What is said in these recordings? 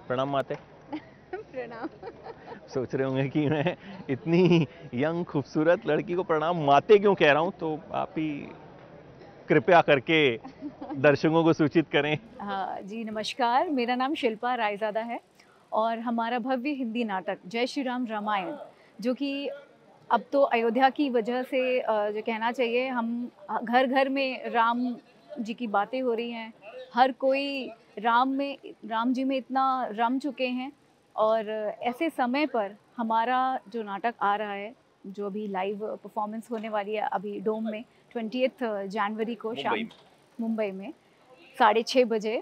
प्रणाम माते। प्रणाम। सोच रहे होंगे कि मैं इतनी यंग खूबसूरत लड़की को प्रणाम माते क्यों कह रहा हूँ, तो आप ही कृपया करके दर्शकों को सूचित करें। हाँ जी, नमस्कार। मेरा नाम शिल्पा रायज़ादा है और हमारा भव्य हिंदी नाटक जय श्री राम रामायण, जो कि अब तो अयोध्या की वजह से जो कहना चाहिए, हम घर घर में राम जी की बातें हो रही हैं। हर कोई राम जी में इतना रम चुके हैं और ऐसे समय पर हमारा जो नाटक आ रहा है, जो अभी लाइव परफॉर्मेंस होने वाली है अभी डोम में 20 जनवरी को शाम मुंबई में 6:30 बजे।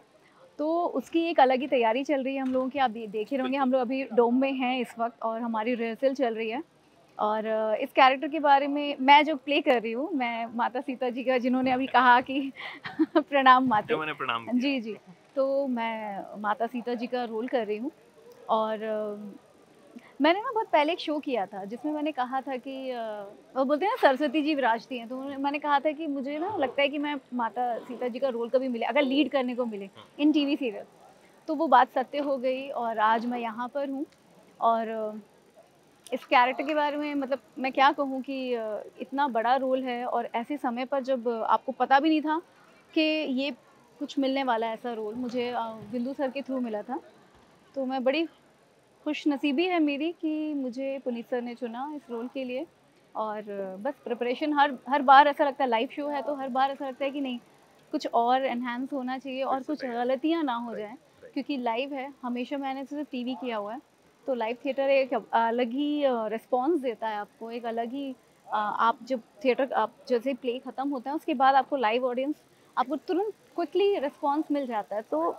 तो उसकी एक अलग ही तैयारी चल रही है हम लोगों की। आप देख ही रहोगे, हम लोग अभी डोम में हैं इस वक्त और हमारी रिहर्सल चल रही है। और इस कैरेक्टर के बारे में मैं जो प्ले कर रही हूँ, मैं माता सीता जी का, जिन्होंने अभी कहा कि प्रणाम माते, जो मैंने प्रणाम किया। जी जी, तो मैं माता सीता जी का रोल कर रही हूँ। और मैंने ना बहुत पहले एक शो किया था जिसमें मैंने कहा था कि वो बोलते हैं ना सरस्वती जी विराजती हैं, तो मैंने कहा था कि मुझे ना लगता है कि मैं माता सीता जी का रोल कभी मिले, अगर लीड करने को मिले इन टीवी सीरियल, तो वो बात सत्य हो गई और आज मैं यहाँ पर हूँ। और इस कैरेक्टर के बारे में मतलब मैं क्या कहूँ कि इतना बड़ा रोल है और ऐसे समय पर जब आपको पता भी नहीं था कि ये कुछ मिलने वाला है, ऐसा रोल मुझे बिंदु सर के थ्रू मिला था। तो मैं बड़ी खुश नसीबी है मेरी कि मुझे पुनीत सर ने चुना इस रोल के लिए। और बस प्रिपरेशन हर बार ऐसा लगता है, लाइव शो है तो हर बार ऐसा लगता है कि नहीं, कुछ और एनहांस होना चाहिए और कुछ गलतियाँ ना हो जाएं, क्योंकि लाइव है। हमेशा मैंने सिर्फ टीवी किया हुआ है, तो लाइव थिएटर एक अलग ही रिस्पॉन्स देता है आपको, एक अलग ही आप जब थिएटर, आप जैसे प्ले ख़त्म होता है उसके बाद आपको लाइव ऑडियंस, आपको तुरंत क्विकली रिस्पॉन्स मिल जाता है। तो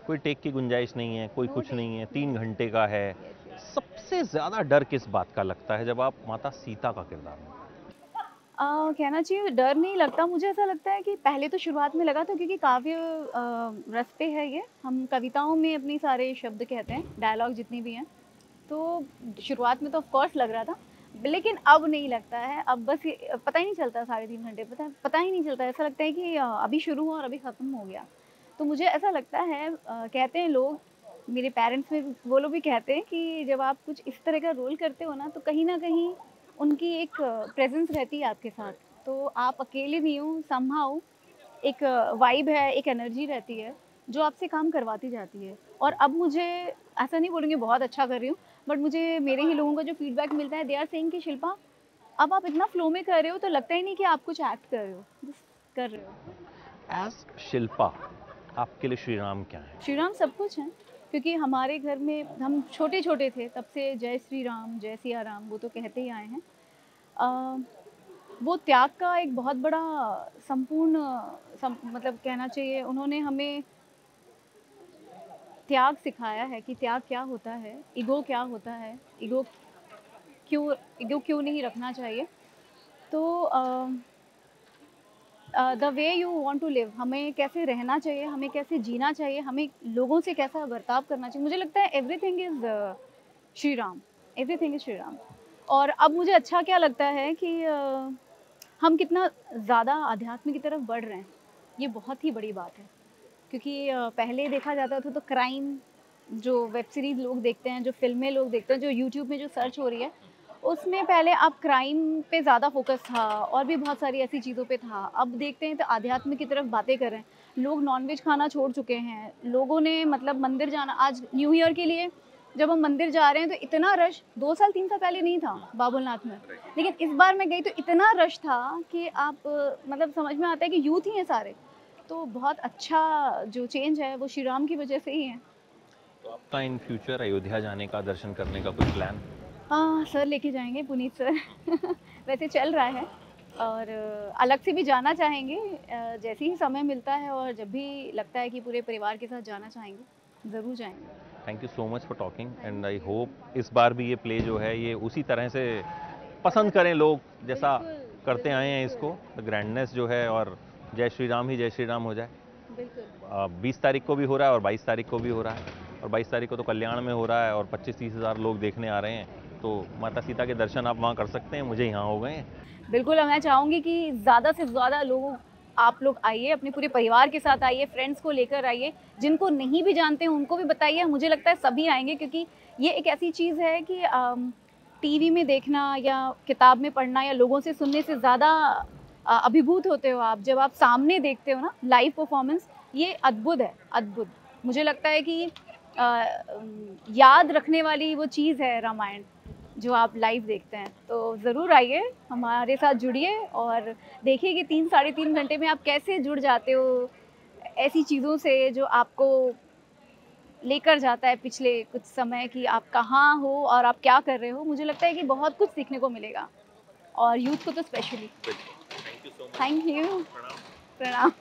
कोई टेक की गुंजाइश नहीं है, कोई नो कुछ टेक, नहीं है, 3 घंटे का है। Yes yes. सबसे ज्यादा डर किस बात का लगता है जब आप माता सीता का किरदार में? कहना चाहिए डर नहीं लगता, मुझे ऐसा लगता है कि पहले तो शुरुआत में लगा था, क्योंकि काव्य रस पे है ये, हम कविताओं में अपनी सारे शब्द कहते हैं, डायलॉग जितनी भी हैं। तो शुरुआत में तो ऑफ कोर्स लग रहा था, लेकिन अब नहीं लगता है। अब बस ये पता ही नहीं चलता, 3.5 घंटे पता ही नहीं चलता, ऐसा लगता है कि अभी शुरू हुआ और अभी ख़त्म हो गया। तो मुझे ऐसा लगता है, कहते हैं लोग, मेरे पेरेंट्स में वो लोग भी कहते हैं कि जब आप कुछ इस तरह का रोल करते हो ना, तो कहीं न कहीं उनकी एक प्रेज़ेंस रहती है आपके साथ। तो आप अकेले नहीं हो, समहाउ एक वाइब है, एक एनर्जी रहती है, जो आपसे काम करवाती जाती है। और अब मुझे, ऐसा नहीं बोलूँगी बहुत अच्छा कर रही हूँ, बट मुझे मेरे ही लोगों का जो फीडबैक मिलता है, दे आर सेइंग कि शिल्पा, अब आप इतना फ्लो में कर रहे हो तो लगता ही नहीं कि आप कुछ एक्ट कर रहे हो, बस कर रहे हो। एज शिल्पा, आपके लिए श्री राम क्या है? श्री राम सब कुछ हैं, क्योंकि हमारे घर में हम छोटे-छोटे थे तब से जय श्री राम, जय सिया राम वो तो कहते ही आए हैं। अ, वो त्याग का एक बहुत बड़ा संपूर्ण मतलब कहना चाहिए, उन्होंने हमें त्याग सिखाया है कि त्याग क्या होता है, ईगो क्या होता है, ईगो क्यों नहीं रखना चाहिए। तो the way you want to live, हमें कैसे रहना चाहिए, हमें कैसे जीना चाहिए, हमें लोगों से कैसा बर्ताव करना चाहिए। मुझे लगता है everything is Shri Ram, everything is Shri Ram. और अब मुझे अच्छा क्या लगता है कि हम कितना ज़्यादा आध्यात्म की तरफ बढ़ रहे हैं, ये बहुत ही बड़ी बात है। क्योंकि पहले देखा जाता था तो क्राइम, जो वेब सीरीज़ लोग देखते हैं, जो फ़िल्में लोग देखते हैं, जो यूट्यूब में जो सर्च हो रही है, उसमें पहले अब क्राइम पे ज़्यादा फ़ोकस था और भी बहुत सारी ऐसी चीज़ों पे था। अब देखते हैं तो आध्यात्म की तरफ बातें कर रहे हैं। लोग नॉन-वेज खाना छोड़ चुके हैं। लोगों ने मतलब मंदिर जाना, आज न्यू ईयर के लिए जब हम मंदिर जा रहे हैं तो इतना रश 2 साल 3 साल पहले नहीं था बाबुलनाथ में। लेकिन इस बार मैं गई तो इतना रश था कि आप मतलब समझ में आता है कि यूथ ही हैं सारे। तो बहुत अच्छा जो चेंज है वो श्री राम की वजह से ही है। तो आपका इन फ्यूचर अयोध्या जाने का, दर्शन करने का कोई प्लान? हाँ, सर लेके जाएँगे, पुनीत सर। वैसे चल रहा है और अलग से भी जाना चाहेंगे, जैसे ही समय मिलता है और जब भी लगता है कि पूरे परिवार के साथ जाना चाहेंगे, ज़रूर जाएँगे। Thank you so much for talking and I thank you. Hope इस बार भी ये प्ले जो है ये उसी तरह से पसंद करें लोग, जैसा बिल्कुल, करते आए हैं बिल्कुल, इसको। ग्रैंडनेस जो है, और जय श्री राम ही जय श्री राम हो जाए। बिल्कुल। 20 तारीख को भी हो रहा है और 22 तारीख को भी हो रहा है, और 22 तारीख को तो कल्याण में हो रहा है और 25-30 हज़ार लोग देखने आ रहे हैं। तो माता सीता के दर्शन आप वहाँ कर सकते हैं, मुझे यहाँ हो गए हैं। बिल्कुल, मैं चाहूँगी कि ज़्यादा से ज़्यादा लोग आप लोग आइए, अपने पूरे परिवार के साथ आइए, फ्रेंड्स को लेकर आइए, जिनको नहीं भी जानते हैं उनको भी बताइए। मुझे लगता है सभी आएंगे, क्योंकि ये एक ऐसी चीज़ है कि टीवी में देखना या किताब में पढ़ना या लोगों से सुनने से ज़्यादा अभिभूत होते हो आप जब आप सामने देखते हो ना लाइव परफॉर्मेंस। ये अद्भुत है, अद्भुत। मुझे लगता है कि याद रखने वाली वो चीज़ है रामायण, जो आप लाइव देखते हैं। तो ज़रूर आइए, हमारे साथ जुड़िए और देखिए कि 3 साढ़े 3 घंटे में आप कैसे जुड़ जाते हो ऐसी चीज़ों से जो आपको लेकर जाता है पिछले कुछ समय की आप कहाँ हो और आप क्या कर रहे हो। मुझे लगता है कि बहुत कुछ सीखने को मिलेगा, और यूथ को तो specially. Thank you so much. Thank you. प्रणाम। प्रणाम।